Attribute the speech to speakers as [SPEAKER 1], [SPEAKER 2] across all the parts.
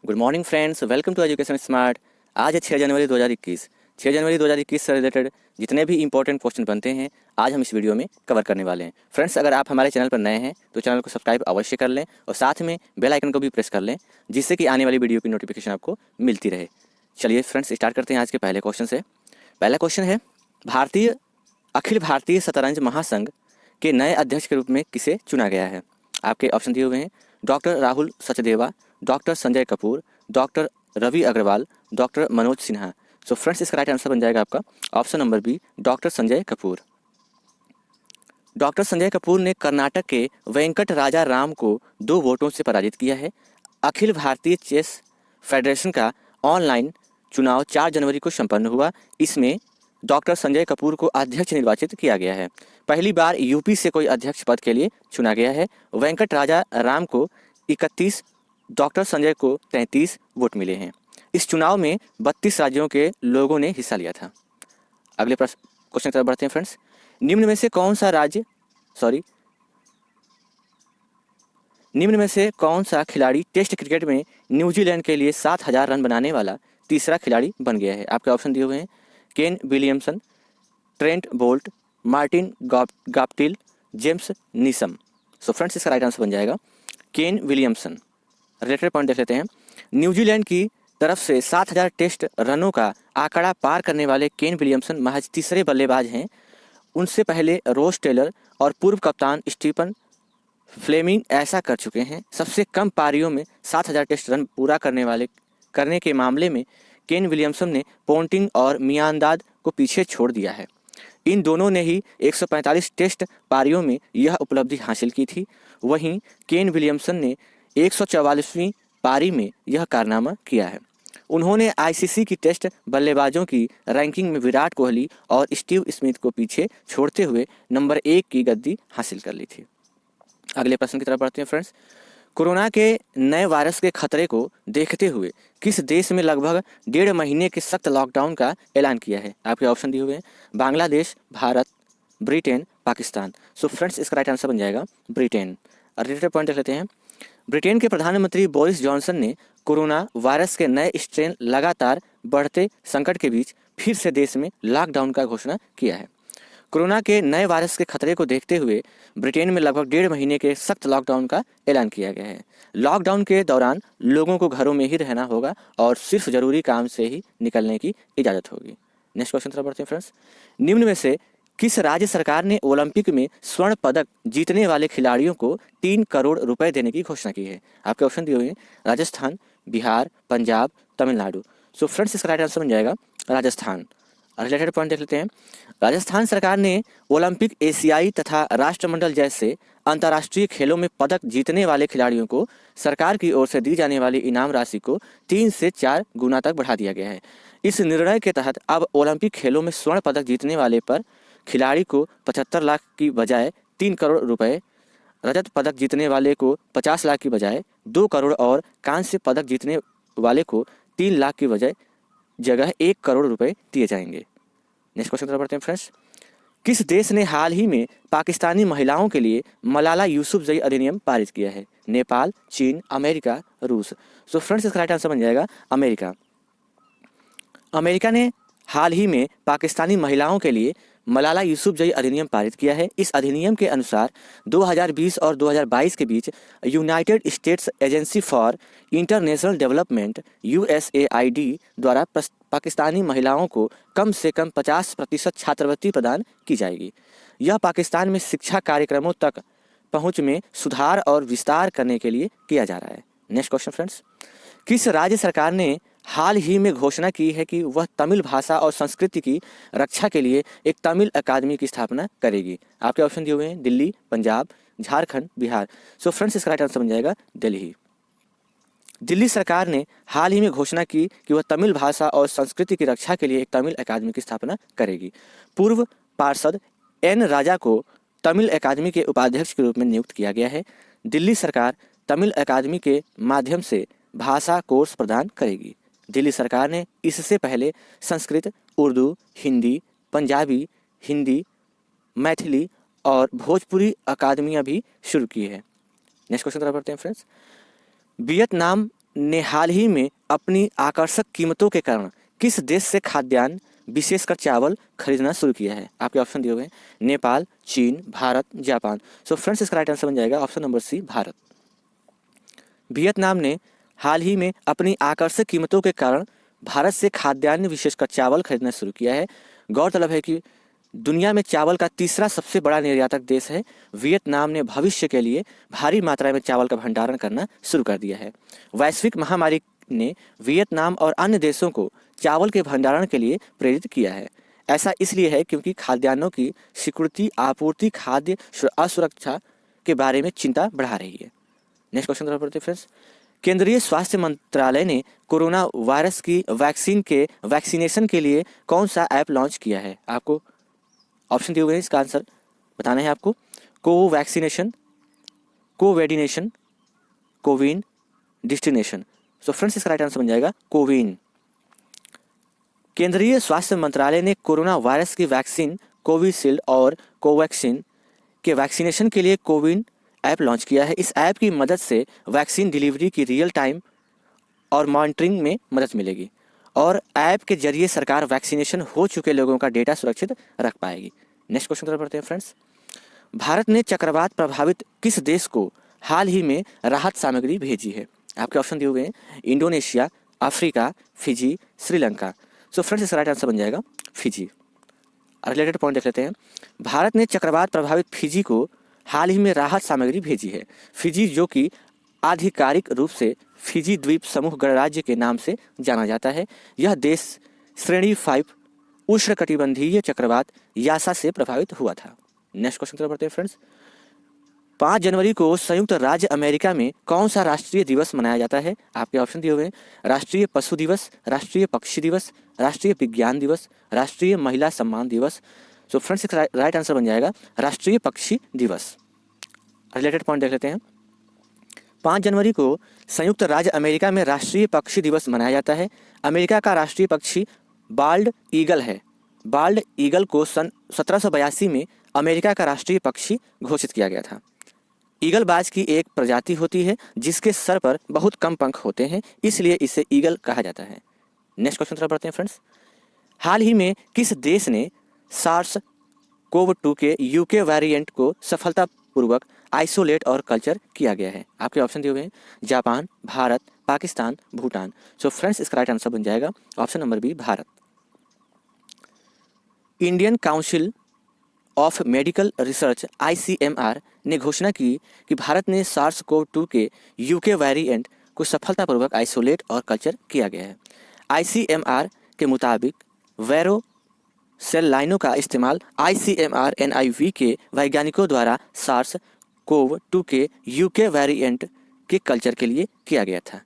[SPEAKER 1] Good morning friends, welcome to education smart. आज है 6 जनवरी 2021। 6 जनवरी 2021 से रिलेटेड जितने भी इंपॉर्टेंट क्वेश्चन बनते हैं आज हम इस वीडियो में कवर करने वाले हैं। फ्रेंड्स, अगर आप हमारे चैनल पर नए हैं तो चैनल को सब्सक्राइब अवश्य कर लें और साथ में बेल आइकन को भी प्रेस कर लें, जिससे कि आने वाली वीडियो की नोटिफिकेशन आपको मिलती रहे। चलिए फ्रेंड्स, स्टार्ट करते हैं आज के पहले क्वेश्चन से। पहला क्वेश्चन है, अखिल भारतीय शतरंज महासंघ के नए अध्यक्ष के रूप में किसे चुना गया है? आपके ऑप्शन दिए हुए हैं, doctor Rahul Sachdeva, doctor Sanjay Kapoor, doctor Ravi Agarwal, doctor Manoj Sinha. So friends, इसका राइट आंसर बन जाएगा आपका option number B, doctor Sanjay Kapoor. Doctor Sanjay Kapoor ने कर्नाटक के वेंकट राजा राम को 2 वोटों से पराजित किया है। अखिल भारतीय चेस फेडरेशन का ऑनलाइन चुनाव 4 जनवरी को संपन्न हुआ। इसमें डॉक्टर संजय कपूर को अध्यक्ष निर्वाचित किया गया है। पहली बार यूपी से कोई अध्यक्ष पद के लिए चुना गया है। वेंकट राजा राम को 31, डॉक्टर संजय को 33 वोट मिले हैं। इस चुनाव में 32 राज्यों के लोगों ने हिस्सा लिया था। अगले क्वेश्चन की तरफ बढ़ते हैं फ्रेंड्स। निम्न में से कौन सा खिलाड़ी टेस्ट क्रिकेट में न्यूजीलैंड के लिए 7,000 रन बनाने वाला तीसरा खिलाड़ी बन गया है? आपके ऑप्शन दिए हुए हैं, Kane Williamson, Trent Boult, Martin Guptill, James Neesham. So friends, इसका राइट आंसर बन जाएगा केन विलियमसन। रिलेटेड पॉइंट देख लेते हैं। न्यूजीलैंड की तरफ से 7,000 टेस्ट रनों का आंकड़ा पार करने वाले केन विलियमसन महज तीसरे बल्लेबाज हैं। उनसे पहले रोस टेलर और पूर्व कप्तान स्टीफन फ्लेमिंग ऐसा कर चुके हैं। सबसे कम पारियों में 7,000 टेस्ट रन पूरा करने के मामले में केन विलियमसन ने पोंटिंग और मियांदाद को पीछे छोड़ दिया है। इन दोनों ने ही 145 टेस्ट पारियों में यह उपलब्धि हासिल की थी। वहीं केन विलियमसन ने 144वीं पारी में यह कारनामा किया है। उन्होंने आईसीसी की टेस्ट बल्लेबाजों की रैंकिंग में विराट कोहली और स्टीव स्मिथ को पीछे छोड़ते हुए नंबर 1 की गद्दी हासिल कर ली थी। अगले प्रश्न की तरफ बढ़ते हैं फ्रेंड्स। कोरोना के नए वायरस के खतरे को देखते हुए किस देश में लगभग 1.5 महीने के सख्त लॉकडाउन का ऐलान किया है? आपके ऑप्शन दिए हुए हैं, बांग्लादेश, भारत, ब्रिटेन, पाकिस्तान। सो फ्रेंड्स, इसका राइट आंसर बन जाएगा ब्रिटेन। रिलेटेड पॉइंट देख लेते हैं। ब्रिटेन के प्रधानमंत्री बोरिस जॉनसन ने कोरोना वायरस के नए स्ट्रेन लगातार बढ़ते संकट के बीच फिर से देश में लॉकडाउन का घोषणा किया है। कोरोना के नए वायरस के खतरे को देखते हुए ब्रिटेन में लगभग 1.5 महीने के सख्त लॉकडाउन का ऐलान किया गया है। लॉकडाउन के दौरान लोगों को घरों में ही रहना होगा और सिर्फ जरूरी काम से ही निकलने की इजाज़त होगी। नेक्स्ट क्वेश्चन तरफ बढ़ते हैं फ्रेंड्स। निम्न में से किस राज्य सरकार ने ओलंपिक में स्वर्ण पदक जीतने वाले खिलाड़ियों को 3 करोड़ रुपए देने की घोषणा की है? आपके ऑप्शन दिए हुए हैं, राजस्थान, बिहार, पंजाब, तमिलनाडु। सो फ्रेंड्स, इसका राइट आंसर बन जाएगा राजस्थान। रिलेटेड पॉइंट देख लेते हैं। राजस्थान सरकार ने ओलंपिक, एशियाई तथा राष्ट्रमंडल जैसे अंतर्राष्ट्रीय खेलों में पदक जीतने वाले खिलाड़ियों को सरकार की ओर से दी जाने वाली इनाम राशि को 3 से 4 गुना तक बढ़ा दिया गया है। इस निर्णय के तहत अब ओलंपिक खेलों में स्वर्ण पदक जीतने वाले पर खिलाड़ी को 75 लाख की बजाय 3 करोड़ रुपए, रजत पदक जीतने वाले को 50 लाख की बजाय 2 करोड़ और कांस्य पदक जीतने वाले को 3 लाख की जगह 1 करोड़ रुपए दिए जाएंगे। नेक्स्ट क्वेश्चन तरफ बढ़ते हैं फ्रेंड्स। किस देश ने हाल ही में पाकिस्तानी महिलाओं के लिए मलाला यूसुफजई अधिनियम पारित किया है? नेपाल, चीन, अमेरिका, रूस। सो फ्रेंड्स, इसका राइट आंसर बन जाएगा अमेरिका। अमेरिका ने हाल ही में पाकिस्तानी महिलाओं के लिए मलाला यूसुफजई अधिनियम पारित किया है। इस अधिनियम के अनुसार 2020 और 2022 के बीच United States Agency for International Development USAID द्वारा पाकिस्तानी महिलाओं को कम से कम 50% छात्रवृत्ति प्रदान की जाएगी। यह पाकिस्तान में शिक्षा कार्यक्रमों तक पहुंच में सुधार और विस्तार करने के लिए किया जा रहा है। Next question friends. किस राज्य सरकार ने हाल ही में घोषणा की है कि वह तमिल भाषा और संस्कृति की रक्षा के लिए एक तमिल अकादमी की स्थापना करेगी? आपके ऑप्शन दिए हुए हैं, दिल्ली, पंजाब, झारखंड, बिहार। सो फ्रेंड्स, इसका राइट आंसर बन जाएगा दिल्ली। दिल्ली सरकार ने हाल ही में घोषणा की कि वह तमिल भाषा और संस्कृति की रक्षा के लिए एक तमिल अकादमी की स्थापना करेगी। पूर्व पार्षद N राजा को तमिल अकादमी के उपाध्यक्ष के रूप में नियुक्त किया गया है। दिल्ली सरकार तमिल अकादमी के माध्यम से भाषा कोर्स प्रदान करेगी। दिल्ली सरकार ने इससे पहले संस्कृत, उर्दू, हिंदी, पंजाबी, हिंदी, मैथिली और भोजपुरी अकादमियाँ भी शुरू की है। नेक्स्ट क्वेश्चन तरफ बढ़ते हैं फ्रेंड्स। वियतनाम ने हाल ही में अपनी आकर्षक कीमतों के कारण किस देश से खाद्यान्न विशेषकर चावल खरीदना शुरू किया है? आपके ऑप्शन दिए हुए हैं नेपाल, चीन, भारत, जापान। सो फ्रेंड्स इसका राइट आंसर बन जाएगा option number C, Bharat. Vietnam ने हाल ही में अपनी आकर्षक कीमतों के कारण भारत से खाद्यान्न विशेषकर चावल खरीदना शुरू किया है। गौरतलब है कि दुनिया में चावल का तीसरा सबसे बड़ा निर्यातक देश है वियतनाम ने भविष्य के लिए भारी मात्रा में चावल का भंडारण करना शुरू कर दिया है। वैश्विक महामारी ने वियतनाम और अन्य देशों को चावल के भंडारण के लिए प्रेरित किया है। ऐसा इसलिए है क्योंकि खाद्यान्नों की सिक्योरिटी आपूर्ति खाद्य असुरक्षा के बारे में चिंता बढ़ा रही है। नेक्स्ट क्वेश्चन तरफ बढ़ते हैं फ्रेंड्स। केंद्रीय स्वास्थ्य मंत्रालय ने कोरोना वायरस की वैक्सीन के वैक्सीनेशन के लिए कौन सा ऐप लॉन्च किया है? आपको ऑप्शन दिए हुए हैं, इसका आंसर बताना है आपको। कोवैक्सीनेशन, कोवैडिनेशन, कोविन, डिस्टिनेशन। सो फ्रेंड्स इसका राइट आंसर बन जाएगा कोविन। केंद्रीय स्वास्थ्य मंत्रालय ने कोरोना वायरस की वैक्सीन कोविशील्ड और कोवैक्सीन के वैक्सीनेशन के लिए कोविन ऐप लॉन्च किया है। इस ऐप की मदद से वैक्सीन डिलीवरी की रियल टाइम और मॉनिटरिंग में मदद मिलेगी और ऐप के जरिए सरकार वैक्सीनेशन हो चुके लोगों का डेटा सुरक्षित रख पाएगी। नेक्स्ट क्वेश्चन तरफ बढ़ते हैं फ्रेंड्स। भारत ने चक्रवात प्रभावित किस देश को हाल ही में राहत सामग्री भेजी है? आपके ऑप्शन दिए हुए हैं इंडोनेशिया, अफ्रीका, फिजी, श्रीलंका। सो फ्रेंड्स इसका राइट आंसर बन जाएगा फिजी। रिलेटेड पॉइंट देख लेते हैं। भारत ने चक्रवात प्रभावित फिजी को हाल ही में राहत सामग्री भेजी है। फिजी, जो कि आधिकारिक रूप से फिजी द्वीप समूह गणराज्य के नाम से जाना जाता है, यह देश श्रेणी 5 उष्णकटिबंधीय चक्रवात यासा से प्रभावित हुआ था। नेक्स्ट क्वेश्चन तरफ बढ़ते हैं फ्रेंड्स। 5 जनवरी को संयुक्त राज्य अमेरिका में कौन सा राष्ट्रीय दिवस मनाया जाता है? आपके ऑप्शन दिए हुए हैं राष्ट्रीय पशु दिवस, राष्ट्रीय पक्षी दिवस, राष्ट्रीय विज्ञान दिवस, राष्ट्रीय महिला सम्मान दिवस। सो फ्रेंड्स इसका राइट आंसर बन जाएगा राष्ट्रीय पक्षी दिवस। रिलेटेड पॉइंट देख लेते हैं। 5 जनवरी को संयुक्त राज्य अमेरिका में राष्ट्रीय पक्षी दिवस मनाया जाता है। अमेरिका का राष्ट्रीय पक्षी बाल्ड ईगल है। बाल्ड ईगल को सन 1782 में अमेरिका का राष्ट्रीय पक्षी घोषित किया गया था। ईगल बाज की एक प्रजाति होती है जिसके सर पर बहुत कम पंख होते हैं, इसलिए इसे ईगल कहा जाता है। नेक्स्ट क्वेश्चन तरफ बढ़ते हैं फ्रेंड्स। हाल ही में किस देश ने SARS-CoV-2 के UK वेरिएंट को सफलतापूर्वक आइसोलेट और कल्चर किया गया है? आपके ऑप्शन दिए हुए हैं Japan, Bharat, Pakistan, Bhutan. So friends इसका राइट आंसर बन जाएगा option number B, Bharat. Indian council of medical research ICMR ने घोषणा की कि भारत ने SARS-CoV-2 के UK वेरिएंट को सफलतापूर्वक आइसोलेट और कल्चर किया गया है। ICMR के मुताबिक वैरो सेल लाइनों का इस्तेमाल ICMR NIV के वैज्ञानिकों द्वारा SARS-CoV-2 के UK वेरिएंट के कल्चर के लिए किया गया था।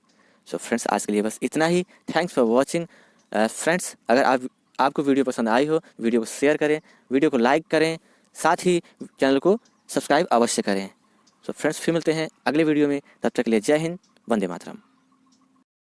[SPEAKER 1] सो फ्रेंड्स आज के लिए बस इतना ही। Thanks for watching friends. अगर आपको वीडियो पसंद आई हो, वीडियो को शेयर करें, वीडियो को लाइक करें, साथ ही चैनल को सब्सक्राइब अवश्य करें। सो फ्रेंड्स फिर मिलते हैं अगले वीडियो में, तब तक के लिए जय हिंद, वंदे मातरम।